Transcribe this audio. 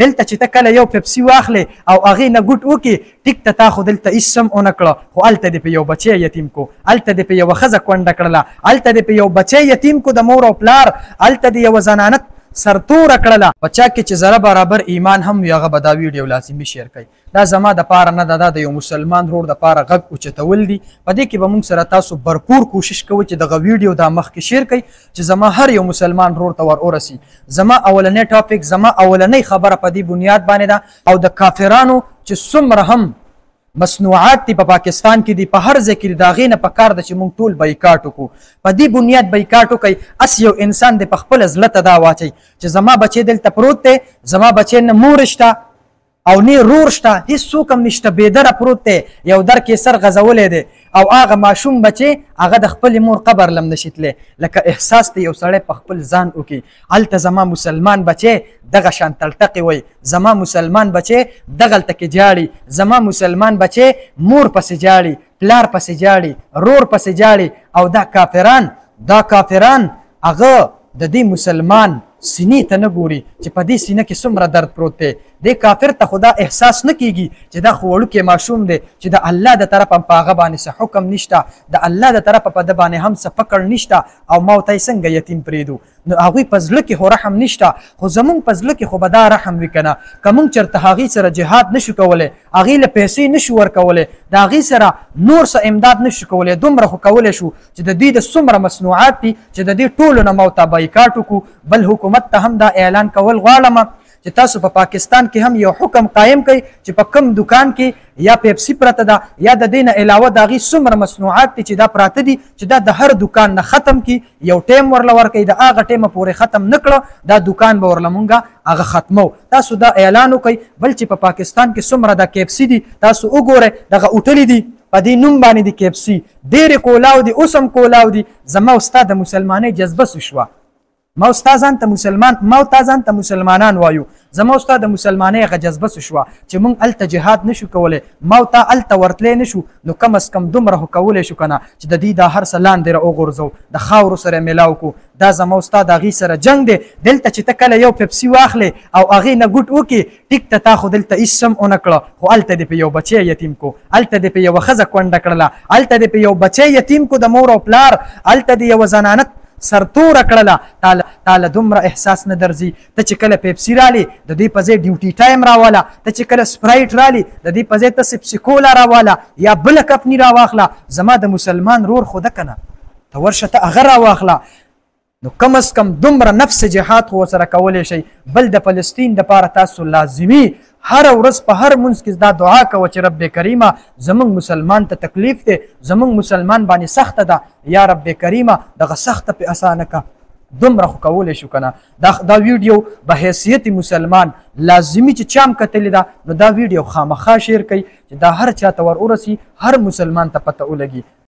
دلته چې ته کله یو پیپسي واخلې او هغې نه ګوټ وکړې ټیک ته تا خو دلته هېڅ هم ونه کړه خو هلته دې په یو بچی یتیم کو هلته دې په یوه ښځه کونډه کړله هلته دې په یو بچی یتیم کو د مور او پلار هلته دې یوه زنانه سرتوره کړله په چا کې چې ذره برابر ایمان هم وي هغه به دا ویډیو لازمي شیر کوي دا زما دپاره نه ده دا د یو مسلمان رور دپاره غږ اوچتول دي په دې کې به موږ سره تاسو भरपूर کوشش کوو چې دغه ویډیو دا مخکې شیر کوي چې زما هر یو مسلمان رور ته ور ورسي زما اولنی ټاپک زما اولنی خبره په دې بنیاد باندې ده او د کافرانو چې څومره هم مصنوعات دي په پاکستان کې دي په هر ځای کې د هغې نه پکار ده چې موږ ټول بایکاټ وکړو په دې بنیاد بایکاټ وکړئ اس یو انسان دی په خپله زړه ته دا واچوي چې زما بچی دلته پروت دی زما بچی نه مور شته او نه رور شته هېڅوک هم نشته بېدره پروت دی یو در کې سر غځولی دی او هغه ماشوم بچی هغه د خپلې مور قبر لم نشي تلی لکه احساس ته یو سړی په خپل ځان وکړي هلته زما مسلمان بچی دغه شان تلټقې وی زما مسلمان بچی دغلته کې جاړي زما مسلمان بچی مور پسې جاړي پلار پسې جاړي رور پسې جاړي او دا کافران هغه د دې مسلمان سینې ته نه ګوري چې په دې سینه کې څومره درد پروت دی دې کافر ته خو دا احساس نه کیږي چې دا خو وړوکی ماشوم دی چې د الله د طرفه په هغه باندې څه حکم نشته د الله د طرفه په ده باندې هم څه فکر نشته او ما ورته یې څنګه یتیم پرېږدو نو هغوی په زړه کې خو رحم نشته خو زمونږ په زړه کې خو به دا رحم وي که نه که مونږ چېرته هغې سره جهاد نشو کولی هغې له پیسې نشو ورکولی د هغې سره نور څه امداد نشو کولی دومره خو کولی شو چې د دوی د څومره مصنوعات دي چې د دې ټولو نه ما ورته بایکاټ وکړو بل حکومت ته هم دا اعلان کول غواړم چې تاسو په پاکستان کې هم یو حکم قایم کړئ چې په کم دکان کې یا پیپسي پرته ده یا د دې نه علاوه د هغې څومره مصنوعات دي چې دا پراته دي چې دا د هر دکان نه ختم کړي یو ټایم ورله ورکوي د هغه ټایمه پورې ختم نه کړه دا دکان به ورله مونږ هغه ختمو تاسو دا اعلان وکړئ بل چې په پاکستان کې څومره دا کیپسي دي تاسو وګورئ دغه اوټلې دي په دې نوم باندې د کیپسي ډېرې کولاو دي اوس هم کولاو دي زما ستا د مسلمانۍ جذبه څه شوه ما ستا ځان ته مسلمانان وایو زما ستا د مسلمانۍ هغه جذبه څه شوه چې موږ هلته جهاد نشو کولی ما تا هلته ورتلی نشو نو کم از کم دومره خو کولی شو که نه چې د دې دا هر څه لاندې را وغورځو د خاورو سره میلاو کړو دا زما ستا د هغې سره جنګ دی دلته چې ته کله یو پیپسي واخلې او هغې نه ګوټ وکړې ټیک ته تا خو دلته هېڅ هم ونه کړه خو هلته دې په یو بچی یتیم کو هلته دې په یوه ښځه کونډه کړله هلته دې په یو بچی یتیم کو د مور او پلار هلته دې یوه زنانه سرتوره کړله تاله دومره احساس نه درځي ته چې کله پیپسي رالي د دې په ځای ډیوټي ټایم راواله ته چې کله سپرایټ رالي د دې په ځای ته سپسي کولا راواله یا بله کفني راواخله زما د مسلمان رور خو ده که نه ته ورشه ته هغه راواخله نو کم از کم دومره نفس جهاد خو ورسره کولی شئ بل د فلسطین دپاره تاسو لازمي هر ورځ په هر منځ کې دا دعا کوه چې رب کریمه زمونږ مسلمان ته تکلیف دی زمونږ مسلمان باندې سخته ده یا رب کریمه دغه سخته پې اسانه که دومره خو کولی شو که نه دا ویډیو به حیثیت مسلمان لازمي چې چا هم کتلې ده نو دا ویډیو خامخا شیر کوي چې دا هر چا ته ور ورسي هر مسلمان ته پته ولګي